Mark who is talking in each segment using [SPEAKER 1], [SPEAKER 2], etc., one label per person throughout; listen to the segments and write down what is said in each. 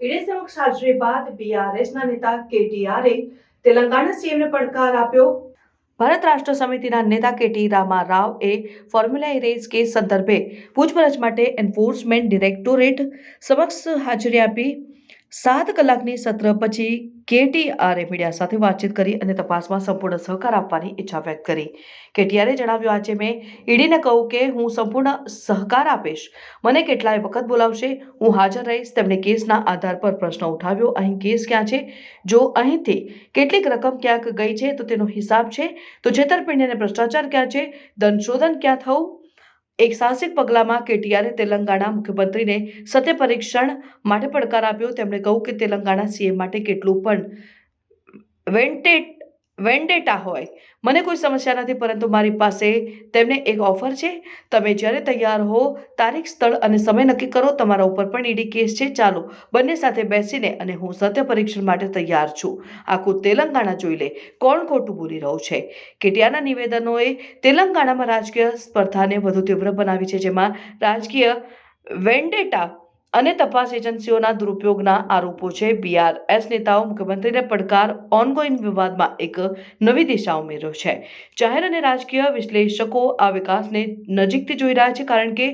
[SPEAKER 1] ED સમક્ષ હાજરી બાદ બીઆરએસના નેતા કેટીઆરે તેલંગાણા સીએમને પડકાર આપ્યો। ભારત રાષ્ટ્ર સમિતિના નેતા કેટી રામારાવે ફોર્મ્યુલા ઈ રેસ કેસ સંદર્ભે પૂછપરછ માટે એન્ફોર્સમેન્ટ ડિરેક્ટોરેટ સમક્ષ હાજરી આપી। 7 કલાકની સત્ર પછી કેટીઆરે મીડિયા સાથે વાતચીત કરી અને તપાસમાં સંપૂર્ણ સહકાર આપવાની ઈચ્છા વ્યક્ત કરી। કેટીઆરે જણાવ્યું, આજે મેં ઈડીને કહ્યું કે હું સંપૂર્ણ સહકાર આપીશ, મને કેટલાય વખત બોલાવશે, હું હાજર રહીશ। તેમણે કેસના આધાર પર પ્રશ્ન ઉઠાવ્યો, અહીં કેસ ક્યાં છે? જો અહીંથી કેટલીક રકમ ક્યાંક ગઈ છે તો તેનો હિસાબ છે, તો છેતરપિંડી અને ભ્રષ્ટાચાર ક્યાં છે? ધનશોધન ક્યાં થયું? એક સાહસિક પગલામાં કેટીઆરે તેલંગાણા મુખ્યમંત્રીને સત્ય પરીક્ષણ માટે પડકાર આપ્યો। તેમણે કહ્યું કે તેલંગાણા સીએમ માટે કેટલું પણ વેન્ડેટા હોય, મને કોઈ સમસ્યા નથી, પરંતુ મારી પાસે તેમને એક ઓફર છે। તમે જ્યારે તૈયાર હો, તારીખ, સ્થળ અને સમય નક્કી કરો। તમારા ઉપર પણ ઈડી કેસ છે, ચાલો બંને સાથે બેસીને અને હું સત્ય પરીક્ષણ માટે તૈયાર છું। આખું તેલંગાણા જોઈ લે કોણ ખોટું બોલી રહ્યું છે। કેટીઆરના નિવેદનોએ તેલંગાણામાં રાજકીય સ્પર્ધાને વધુ તીવ્ર બનાવી છે, જેમાં રાજકીય વેન્ડેટા અને તપાસ એજન્સીઓના દુરુપયોગના આરોપો છે। બીઆરએસ નેતાઓ મુખ્યમંત્રીને પડકાર ઓનગોઈંગ વિવાદમાં એક નવી દિશા ઉમેર્યો છે। જાહેર અને રાજકીય વિશ્લેષકો આ વિકાસને નજીકથી જોઈ રહ્યા છે, કારણ કે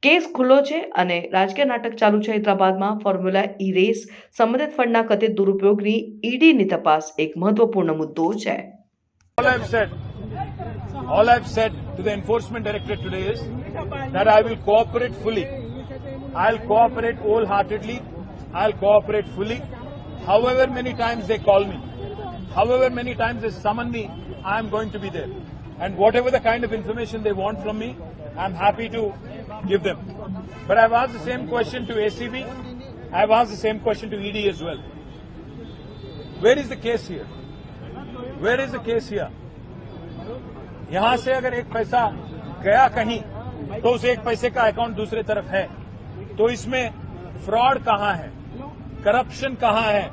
[SPEAKER 1] કેસ ખુલ્લો છે અને રાજકીય નાટક ચાલુ છે। હૈદરાબાદમાં ફોર્મ્યુલા ઈ રેસ સંબંધિત ફંડના કથિત દુરુપયોગની ઈડીની તપાસ એક મહત્વપૂર્ણ મુદ્દો છે।
[SPEAKER 2] All I've said to the Enforcement Directorate today is that I will cooperate fully. I'll cooperate wholeheartedly. I'll cooperate fully. However many times they call me, however many times they summon me, I'm going to be there. And whatever the kind of information they want from me, I'm happy to give them. But I've asked the same question to ACB. I've asked the same question to ED as well. Where is the case here? Where is the case here? यहां से अगर एक पैसा गया कहीं तो उस एक पैसे का अकाउंट दूसरे तरफ है, तो इसमें फ्रॉड कहां है, करप्शन कहां है?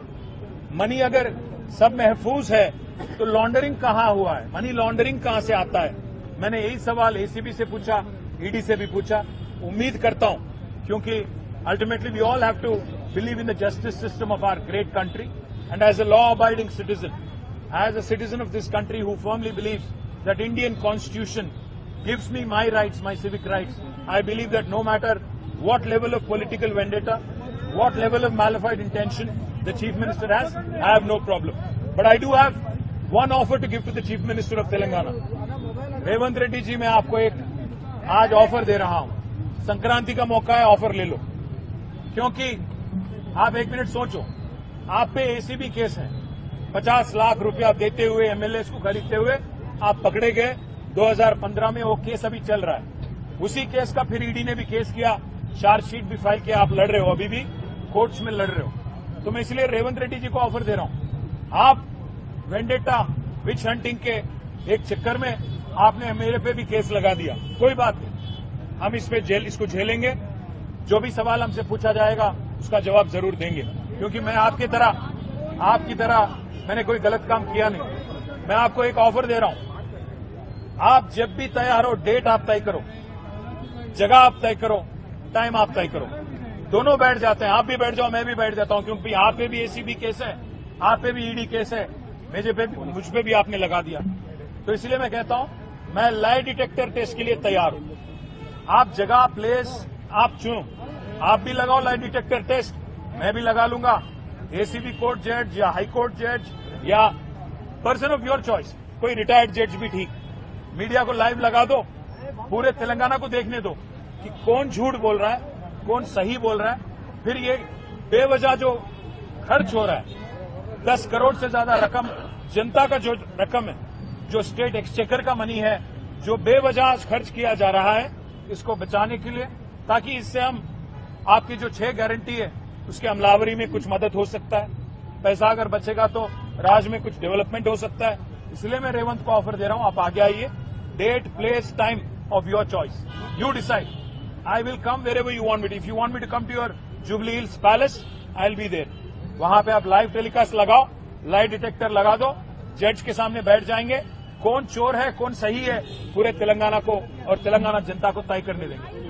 [SPEAKER 2] मनी अगर सब महफूज है तो लॉन्ड्रिंग कहां हुआ है? मनी लॉन्ड्रिंग कहां से आता है? मैंने यही सवाल एसीबी से पूछा, ईडी से भी पूछा। उम्मीद करता हूं, क्योंकि ultimately we all have to believe in the justice system of our great country, and as a law abiding citizen, as a citizen of this country who firmly believes that Indian Constitution gives me my rights, my civic rights, I believe that no matter what level of political vendetta, what level of malified intention the Chief Minister has, I have no problem. But I do have one offer to give to the Chief Minister of Telangana. Revanth Reddy ji, मैं आपको एक आज offer दे रहा हूं। संक्रांति का मौका है, offer ले लो। क्योंकि आप एक मिनट सोचो, आप पे एसीबी केस है, 50 लाख रुपया देते हुए एमएलए को खरीदते हुए आप पकड़े गए। 2015 में वो केस अभी चल रहा है। उसी केस का फिर ईडी ने भी केस किया, चार्जशीट भी फाइल किया, आप लड़ रहे हो, अभी भी कोर्ट्स में लड़ रहे हो। तो मैं इसलिए रेवंत रेड्डी जी को ऑफर दे रहा हूं। आप वेंडेटा, विच हंटिंग के एक चक्कर में आपने मेरे पे भी केस लगा दिया, कोई बात नहीं, हम इसको झेलेंगे। जो भी सवाल हमसे पूछा जाएगा उसका जवाब जरूर देंगे, क्योंकि मैं आपकी तरह मैंने कोई गलत काम किया नहीं। मैं आपको एक ऑफर दे रहा हूं, आप जब भी तैयार हो, डेट आप तय करो, जगह आप तय करो, टाइम आप तय करो, दोनों बैठ जाते हैं। आप भी बैठ जाओ, मैं भी बैठ जाता हूं, क्योंकि आप पे भी एसीबी केस है, आप पे भी ईडी केस है, मुझ पे भी आपने लगा दिया। तो इसलिए मैं कहता हूं, मैं लाई डिटेक्टर टेस्ट के लिए तैयार हूं। आप जगह, प्लेस आप चुनो, आप भी लगाओ लाई डिटेक्टर टेस्ट, मैं भी लगा लूंगा। एसीबी कोर्ट जज या हाई कोर्ट जज या पर्सन ऑफ योर चॉइस, कोई रिटायर्ड जज भी ठीक, मीडिया को लाइव लगा दो, पूरे तेलंगाना को देखने दो कि कौन झूठ बोल रहा है, कौन सही बोल रहा है। फिर ये बेवजह जो खर्च हो रहा है, 10 करोड़ से ज्यादा रकम, जनता का जो रकम है, जो स्टेट एक्सचेकर का मनी है, जो बेवजह खर्च किया जा रहा है, इसको बचाने के लिए, ताकि इससे हम आपकी जो 6 गारंटी है उसके अमलावरी में कुछ मदद हो सकता है। पैसा अगर बचेगा तो राज्य में कुछ डेवलपमेंट हो सकता है। इसलिए मैं रेवंत को ऑफर दे रहा हूं, आप आगे आइए, date, place, time of your choice, you decide. I will come wherever you want me to. If you want me to come to your Jubilee Hills palace, I will be there. वहां पे आप live telecast लगाओ, live detector लगा दो, जज के सामने बैठ जाएंगे, कौन चोर है कौन सही है पूरे तेलंगाना को और तेलंगाना जनता को तय करने देंगे।